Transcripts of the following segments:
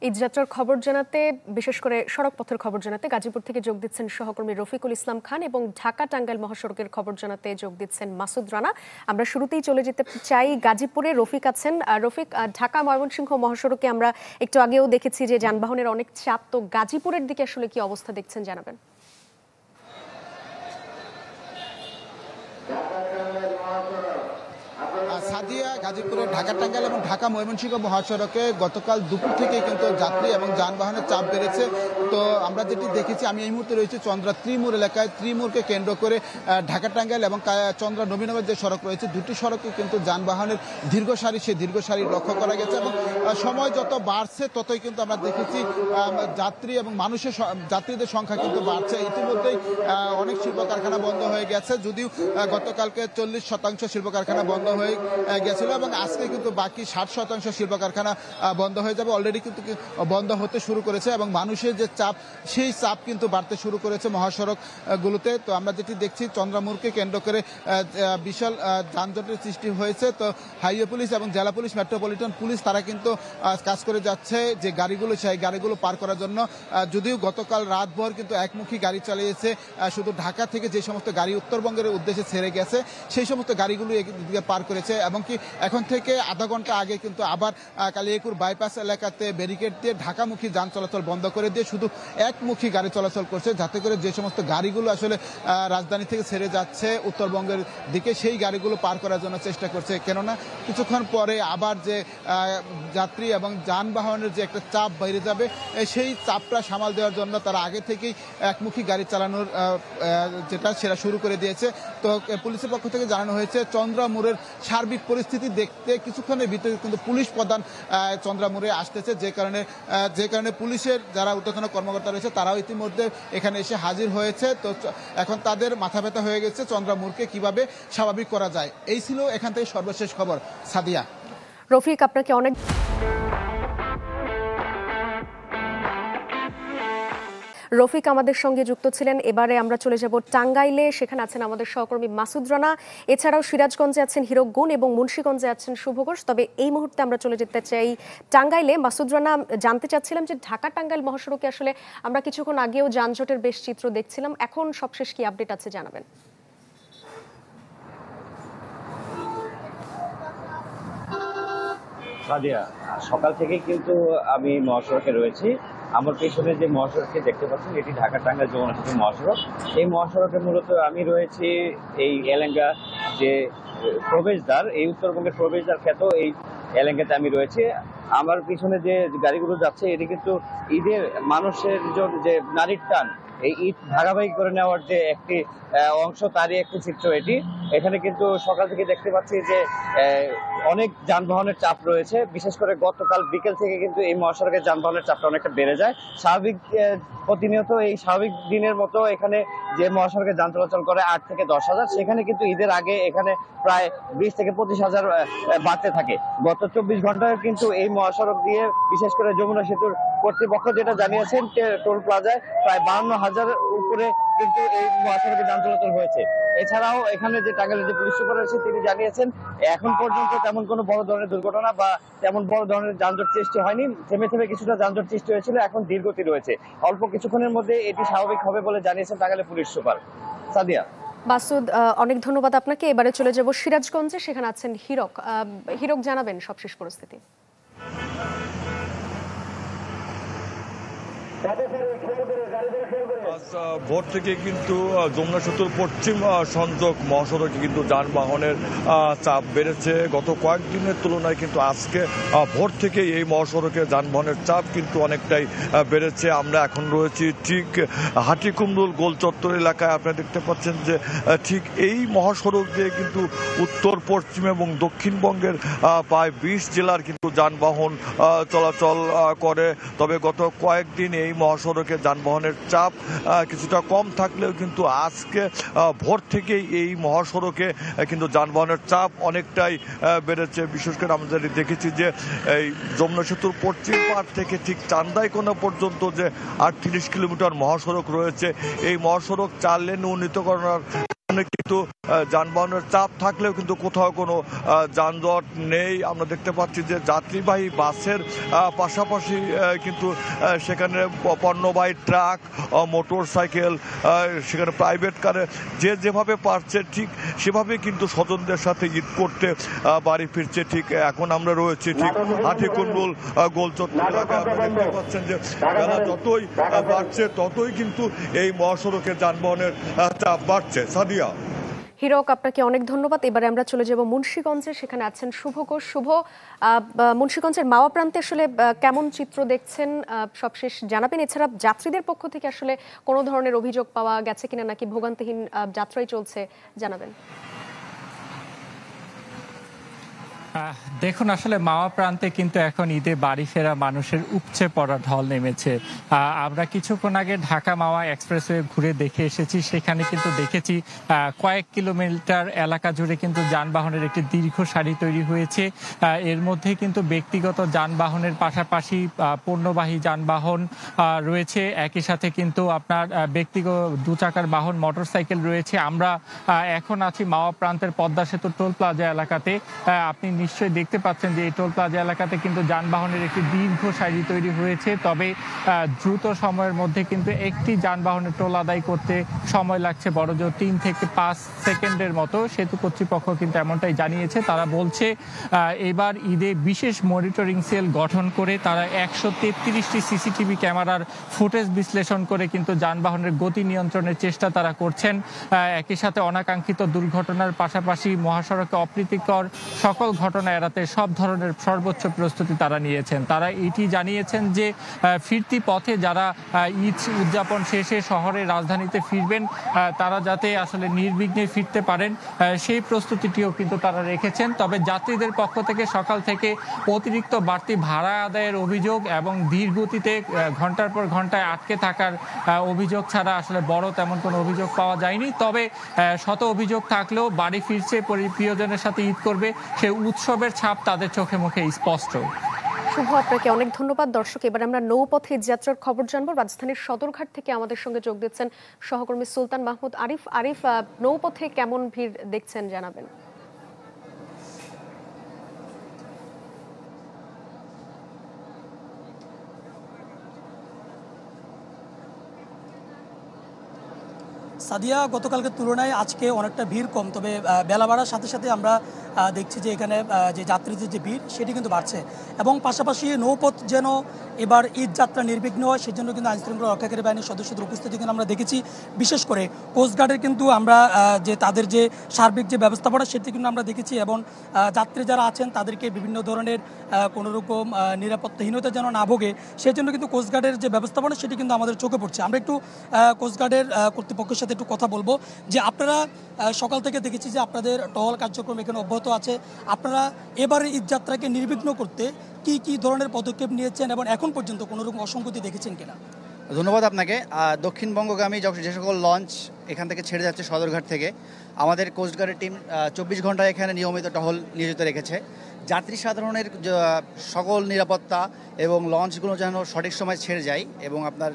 ঈদযাত্রার খবর জানাতে, বিশেষ করে সড়ক পথের খবর জানাতে গাজীপুর থেকে যোগ দিচ্ছেন সহকর্মী রফিকুল ইসলাম খান এবং ঢাকা টাঙ্গাইল মহাসড়কের খবর জানাতে যোগ দিচ্ছেন মাসুদ রানা। আমরা শুরুতেই চলে যেতে চাই গাজীপুরে। রফিক আছেন। রফিক, ঢাকা ময়মনসিংহ মহাসড়কে আমরা একটু আগেও দেখেছি যে যানবাহনের অনেক চাপ, তো গাজীপুরের দিকে আসলে কি অবস্থা দেখছেন জানাবেন। সাদিয়া, গাজীপুরের ঢাকা টাঙ্গাইল এবং ঢাকা ময়মনসিংহ মহাসড়কে গতকাল দুপুর থেকে কিন্তু যাত্রী এবং যানবাহনের চাপ বেড়েছে। তো আমরা যেটি দেখেছি, আমি এই মুহূর্তে রয়েছে চন্দ্রা ত্রিমুর এলাকায়। ত্রিমুরকে কেন্দ্র করে ঢাকা টাঙ্গাইল এবং চন্দ্রা নবীনগর যে সড়ক রয়েছে, দুটি সড়কে কিন্তু যানবাহনের দীর্ঘ সারি লক্ষ্য করা গেছে এবং সময় যত বাড়ছে ততই কিন্তু আমরা দেখেছি যাত্রী এবং যাত্রীদের সংখ্যা কিন্তু বাড়ছে। ইতিমধ্যেই অনেক শিল্প কারখানা বন্ধ হয়ে গেছে, যদিও গতকালকে 40% শিল্প কারখানা বন্ধ হয়ে গেছিল এবং আজকে কিন্তু বাকি 60% শিল্প কারখানা বন্ধ হয়ে যাবে। অলরেডি কিন্তু বন্ধ হতে শুরু করেছে এবং মানুষের যে চাপ, সেই চাপ কিন্তু বাড়তে শুরু করেছে মহাসড়কগুলোতে। তো আমরা যেটি দেখছি, চন্দ্রামুরকে কেন্দ্র করে বিশাল যানজটের সৃষ্টি হয়েছে। তো হাইওয়ে পুলিশ এবং জেলা পুলিশ, মেট্রোপলিটন পুলিশ তারা কিন্তু কাজ করে যাচ্ছে যে গাড়িগুলো, সেই গাড়িগুলো পার করার জন্য। যদিও গতকাল রাতভর কিন্তু একমুখী গাড়ি চালিয়েছে, শুধু ঢাকা থেকে যে সমস্ত গাড়ি উত্তরবঙ্গের উদ্দেশ্যে ছেড়ে গেছে সেই সমস্ত গাড়িগুলো এদিকে পার করেছে এবং কি এখন থেকে আধা ঘন্টা আগে কিন্তু আবার কালিয়াকুর বাইপাস এলাকাতে ব্যারিকেড দিয়ে ঢাকামুখী যান চলাচল বন্ধ করে দিয়ে শুধু একমুখী গাড়ি চলাচল করছে, যাতে করে যে সমস্ত গাড়িগুলো আসলে রাজধানী থেকে ছেড়ে যাচ্ছে উত্তরবঙ্গের দিকে, সেই গাড়িগুলো পার করার জন্য চেষ্টা করছে। কেননা কিছুক্ষণ পরে আবার যে যাত্রী এবং যানবাহনের যে একটা চাপ বেড়ে যাবে, সেই চাপটা সামাল দেওয়ার জন্য তারা আগে থেকেই একমুখী গাড়ি চালানোর সেটা শুরু করে দিয়েছে। তো পুলিশের পক্ষ থেকে জানানো হয়েছে চন্দ্রামুরের সার্বিক পরিস্থিতি দেখতে কিছুক্ষণের ভিতরে কিন্তু পুলিশ প্রধান চন্দ্রামুরে আসতেছে, যে কারণে পুলিশের যারা ঊর্ধ্বতন কর্মকর্তা রয়েছে তারাও ইতিমধ্যে এখানে এসে হাজির হয়েছে। তো এখন তাদের মাথা ব্যথা হয়ে গেছে চন্দ্রামুরকে কিভাবে স্বাভাবিক করা যায়। এই ছিল এখান থেকে সর্বশেষ খবর। সাদিয়া। রফিক, আপনাকে অনেক রফিক আমাদের সঙ্গে যুক্ত ছিলেন। এবারে আমরা চলে যাব টাঙ্গাইলে, সেখানে আছেন আমাদের সহকর্মী মাসুদ রানা। এছাড়াও সিরাজগঞ্জে আছেন হীরক গুণ এবং মুন্সিগঞ্জে আছেন শুভ ঘোষ। তবে এই মুহূর্তে আমরা চলে যেতে চাই টাঙ্গাইলে। মাসুদ রানা, জানতে চাচ্ছিলাম যে ঢাকা টাঙ্গাইল মহাসড়কে আসলে আমরা কিছুক্ষণ আগেও যানজটের বেশ চিত্র দেখছিলাম, এখন সবশেষ কি আপডেট আছে জানাবেন। সাদিয়া, সকাল থেকে কিন্তু আমি মহাসড়কে রয়েছি। আমার পেছনে যে মহাসড়কটি দেখতে পাচ্ছেন, এটি ঢাকা টাঙ্গাইল যমুনা সেতু মহাসড়ক। এই মহাসড়কে মূলত আমি রয়েছি এই এলেঙ্গা যে প্রবেশদ্বার, এই উত্তরবঙ্গের প্রবেশদ্বার খ্যাত এই এলেঙ্গাতে আমি রয়েছি। আমার পিছনে যে গাড়িগুলো যাচ্ছে, এটি কিন্তু ঈদের মানুষের যে নারীর টান, এই ঈদ ধারাবাহিক করে নেওয়ার যে একটি অংশ, তারই একটি চিত্র এটি। এখানে কিন্তু সকাল থেকে দেখতে পাচ্ছি যে অনেক যানবাহনের চাপ রয়েছে। বিশেষ করে গতকাল বিকেল থেকে কিন্তু এই মহাসড়কের যানবাহনের চাপটা অনেকটা বেড়ে যায়। স্বাভাবিক প্রতিনিয়ত এই স্বাভাবিক দিনের মতো এখানে যে মহাসড়কে যান চলাচল করে 8 থেকে 10,000, সেখানে কিন্তু ঈদের আগে এখানে প্রায় 20 থেকে 25,000 বাড়তে থাকে। গত 24 ঘন্টায় কিন্তু এই মহাসড়ক দিয়ে, বিশেষ করে যমুনা সেতুর কর্তৃপক্ষ যেটা জানিয়েছেন, টোল প্লাজায় প্রায় 52,000 উপরে কিন্তু এই মহাসড়কে যান চলাচল হয়েছে। এছাড়াও এখানে যে টাঙ্গাইলের যে পুলিশ সুপার রয়েছে, তিনি জানিয়েছেন এখন পর্যন্ত তেমন কোনো বড় ধরনের দুর্ঘটনা বা তেমন বড় ধরনের যানজট সৃষ্টি হয়নি। থেমে থেমে কিছুটা যানজট সৃষ্টি হয়েছিল, এখন ধীরগতি রয়েছে। অল্প কিছুক্ষণের মধ্যে এটি স্বাভাবিক হবে বলে জানিয়েছেন টাঙ্গাইলের পুলিশ সুপার। সাদিয়া। মাসুদ, অনেক ধন্যবাদ আপনাকে। এবারে চলে যাব সিরাজগঞ্জে, সেখানে আছেন হীরক। হীরক, জানাবেন সবশেষ পরিস্থিতি। ভোর থেকে কিন্তু যমুনা সেতুর পশ্চিম সংযোগ মহাসড়কে কিন্তু যানবাহনের চাপ বেড়েছে। গত কয়েকদিনের তুলনায় কিন্তু আজকে ভোর থেকে এই মহাসড়কে যানবাহনের চাপ কিন্তু অনেকটাই বেড়েছে। আমরা এখন রয়েছি ঠিক হাটিকুমরুল গোল চত্বর এলাকায়। আপনারা দেখতে পাচ্ছেন যে ঠিক এই মহাসড়ক দিয়ে কিন্তু উত্তর, পশ্চিম এবং দক্ষিণবঙ্গের প্রায় 20 জেলার কিন্তু যানবাহন চলাচল করে। তবে গত কয়েকদিন এই মহাসড়কে যানবাহনের চাপ কিছুটা কম থাকলেও কিন্তু আজকে ভোর থেকেই এই মহাসড়কে কিন্তু যানবাহনের চাপ অনেকটাই বেড়েছে। বিশেষ করে আমরা দেখেছি যে এই যমুনা সেতুর পশ্চিম পাড় থেকে ঠিক চান্দাইকোনা পর্যন্ত যে 38 কিলোমিটার মহাসড়ক রয়েছে, এই মহাসড়ক 4 লেন উন্নীত করার কিন্তু যানবাহনের চাপ থাকলেও কিন্তু কোথাও কোনো যানজট নেই। আমরা দেখতে পাচ্ছি যে যাত্রীবাহী বাসের পাশাপাশি কিন্তু সেখানে পণ্যবাহী ট্রাক, মোটর সাইকেল, সেখানে প্রাইভেট কারে যে যেভাবে পারছে ঠিক সেভাবে কিন্তু স্বজনদের সাথে ঈদ করতে বাড়ি ফিরছে। ঠিক এখন আমরা রয়েছি ঠিক হাটিকুণ্ডুল গোলচত্বর এলাকায়। আপনারা দেখতে পাচ্ছেন যে বেলা যতই বাড়ছে ততই কিন্তু এই মহাসড়কে যানবাহনের চাপ বাড়ছে। সাদিয়া। হিরক, আপনাকে অনেক ধন্যবাদ। এবারে আমরা চলে যাব মুন্সিগঞ্জে, সেখানে আছেন শুভ ঘোষ। শুভ, মুন্সিগঞ্জের মাওয়া প্রান্তে আসলে কেমন চিত্র দেখছেন সবশেষ জানাবেন। এছাড়া যাত্রীদের পক্ষ থেকে আসলে কোনো ধরনের অভিযোগ পাওয়া গেছে কিনা, নাকি ভোগান্তিহীন যাত্রাই চলছে, জানাবেন। দেখুন, আসলে মাওয়া প্রান্তে কিন্তু এখন ঈদে বাড়ি ফেরা মানুষের উপচে পড়া ঢল নেমেছে। আমরা কিছুক্ষণ আগে ঢাকা মাওয়া এক্সপ্রেসওয়ে ঘুরে দেখে এসেছি। সেখানে কিন্তু দেখেছি কয়েক কিলোমিটার এলাকা জুড়ে কিন্তু যানবাহনের একটি দীর্ঘ সারি তৈরি হয়েছে। এর মধ্যে কিন্তু ব্যক্তিগত যানবাহনের পাশাপাশি পণ্যবাহী যানবাহন রয়েছে। একই সাথে কিন্তু আপনার ব্যক্তিগত দু চাকার বাহন মোটরসাইকেল রয়েছে। আমরা এখন আছি মাওয়া প্রান্তের পদ্মা সেতু টোল প্লাজা এলাকাতে। আপনি নিশ্চয়ই দেখতে পাচ্ছেন যে এই টোল প্লাজা এলাকাতে কিন্তু যানবাহনের একটি দীর্ঘ সারি তৈরি হয়েছে। তবে দ্রুত সময়ের মধ্যে কিন্তু একটি যানবাহনের টোল আদায় করতে সময় লাগছে বড়জোর 3 থেকে 5 সেকেন্ডের মতো। সেতু কর্তৃপক্ষ কিন্তু এমনটাই জানিয়েছে। তারা বলছে এবার ঈদে বিশেষ মনিটরিং সেল গঠন করে তারা 133টি সিসিটিভি ক্যামেরার ফুটেজ বিশ্লেষণ করে কিন্তু যানবাহনের গতি নিয়ন্ত্রণের চেষ্টা তারা করছেন। একই সাথে অনাকাঙ্ক্ষিত দুর্ঘটনার পাশাপাশি মহাসড়কে অপ্রীতিকর সকল ঘটনা এড়াতে সব ধরনের সর্বোচ্চ প্রস্তুতি তারা নিয়েছেন। তারা এটি জানিয়েছেন যে ফিরতি পথে যারা ঈদ উদযাপন শেষে শহরের রাজধানীতে ফিরবেন তারা যাতে আসলে নির্বিঘ্নে ফিরতে পারেন সেই প্রস্তুতিটিও কিন্তু তারা রেখেছেন। তবে যাত্রীদের পক্ষ থেকে সকাল থেকে অতিরিক্ত বাড়তি ভাড়া আদায়ের অভিযোগ এবং ধীর গতিতে ঘন্টার পর ঘন্টায় আটকে থাকার অভিযোগ ছাড়া আসলে বড় তেমন কোনো অভিযোগ পাওয়া যায়নি। তবে শত অভিযোগ থাকলেও বাড়ি ফিরছে, প্রিয়জনের সাথে ঈদ করবে, সে উৎসবের ছাপ তাদের চোখে মুখে স্পষ্ট। শুভ, আপনাকে অনেক ধন্যবাদ। দর্শক, এবার আমরা নৌপথে যাত্রার খবর জানবো। রাজধানীর সদরঘাট থেকে আমাদের সঙ্গে যোগ দিচ্ছেন সহকর্মী সুলতান মাহমুদ আরিফ। আরিফ, নৌপথে কেমন ভিড় দেখছেন, জানাবেন। সাদিয়া, গতকালকের তুলনায় আজকে অনেকটা ভিড় কম। তবে বেলা বাড়ার সাথে সাথে আমরা দেখছি যে এখানে যে যাত্রীদের যে ভিড় সেটি কিন্তু বাড়ছে। এবং পাশাপাশি নৌপথ যেন এবার ঈদ যাত্রা নির্বিঘ্ন হয় সেজন্য কিন্তু আইনশৃঙ্খলা রক্ষাকারী বাহিনীর সদস্যদের উপস্থিতি কিন্তু আমরা দেখেছি। বিশেষ করে কোস্টগার্ডের কিন্তু আমরা যে তাদের যে সার্বিক যে ব্যবস্থাপনা সেটি কিন্তু আমরা দেখেছি। এবং যাত্রী যারা আছেন তাদেরকে বিভিন্ন ধরনের কোনোরকম নিরাপত্তাহীনতা যেন না ভোগে সেজন্য কিন্তু কোস্টগার্ডের যে ব্যবস্থাপনা সেটি কিন্তু আমাদের চোখে পড়ছে। আমরা একটু কোস্টগার্ডের কর্তৃপক্ষের সাথে একটু কথা বলবো যে আপনারা সকাল থেকে দেখেছি যে আপনাদের টহল কার্যক্রম এখানে অব্যাহত আছে। আপনারা এবারে ঈদ যাত্রাকে নির্বিঘ্ন করতে কি কি ধরনের পদক্ষেপ নিয়েছেন এবং এখন পর্যন্ত কোনো রকম অসঙ্গতি দেখেছেন কিনা? ধন্যবাদ আপনাকে। দক্ষিণবঙ্গগামী যে সকল লঞ্চ এখান থেকে ছেড়ে যাচ্ছে সদরঘাট থেকে, আমাদের কোস্টগার্ডের টিম 24 ঘন্টা এখানে নিয়মিত টহল নিয়োজিত রেখেছে। যাত্রী সাধারণের সকল নিরাপত্তা এবং লঞ্চগুলো যেন সঠিক সময় ছেড়ে যায় এবং আপনার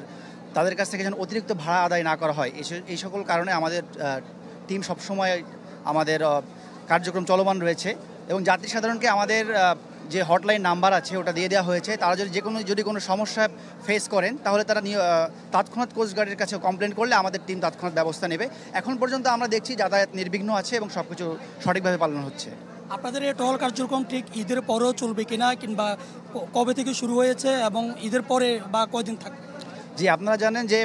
তাদের কাছ থেকে যেন অতিরিক্ত ভাড়া আদায় না করা হয়, এই সকল কারণে আমাদের টিম সবসময় আমাদের কার্যক্রম চলমান রয়েছে। এবং যাত্রী সাধারণকে আমাদের যে হটলাইন নাম্বার আছে ওটা দিয়ে দেওয়া হয়েছে। তারা যদি কোনো সমস্যা ফেস করেন তাহলে তারা তৎক্ষণাৎ কোস্টগার্ডের কাছে কমপ্লেন করলে আমাদের টিম তৎক্ষণাৎ ব্যবস্থা নেবে। এখন পর্যন্ত আমরা দেখছি যাতায়াত নির্বিঘ্ন আছে এবং সব কিছু সঠিকভাবে পালন হচ্ছে। আপনাদের এই টহল কার্যক্রম ঠিক ঈদের পরেও চলবে কিনা, কিংবা কবে থেকে শুরু হয়েছে এবং ঈদের পরে বা কয়দিন থাকবে? জি, আপনারা জানেন যে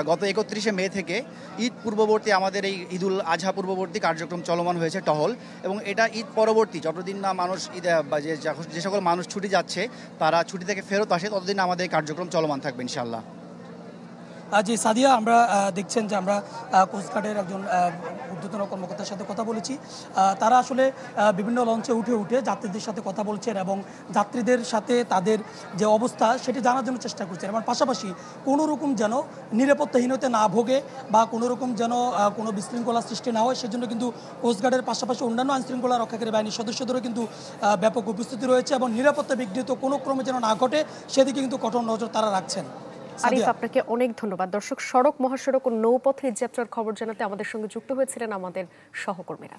গত 31শে মে থেকে ঈদ পূর্ববর্তী আমাদের এই ঈদুল আজহা পূর্ববর্তী কার্যক্রম চলমান হয়েছে টহল। এবং এটা ঈদ পরবর্তী যতদিন না মানুষ যে সকল মানুষ ছুটি যাচ্ছে তারা ছুটি থেকে ফেরত আসে ততদিন আমাদের কার্যক্রম চলমান থাকবে ইনশাআল্লাহ। জি সাদিয়া, আমরা দেখছেন যে আমরা কোস্টগার্ডের একজন ঊর্ধ্বতন কর্মকর্তার সাথে কথা বলেছি। তারা আসলে বিভিন্ন লঞ্চে উঠে যাত্রীদের সাথে কথা বলছেন এবং যাত্রীদের সাথে তাদের যে অবস্থা সেটি জানার জন্য চেষ্টা করছেন। এবং পাশাপাশি কোনো রকম যেন নিরাপত্তাহীনতা না ভোগে বা কোনো রকম যেন কোনো বিশৃঙ্খলা সৃষ্টি না হয় সেজন্য কিন্তু কোস্টগার্ডের পাশাপাশি অন্যান্য আইনশৃঙ্খলা রক্ষাকারী বাহিনীর সদস্যদেরও কিন্তু ব্যাপক উপস্থিতি রয়েছে এবং নিরাপত্তা বিঘ্নিত কোনো ক্রমে যেন না ঘটে সেদিকে কিন্তু কঠোর নজর তারা রাখছেন। আরিফ, সাদিয়া। আপনাকে অনেক ধন্যবাদ। দর্শক, সড়ক, মহাসড়ক ও নৌপথে যাত্রার খবর জানাতে আমাদের সঙ্গে যুক্ত হয়েছিলেন আমাদের সহকর্মীরা।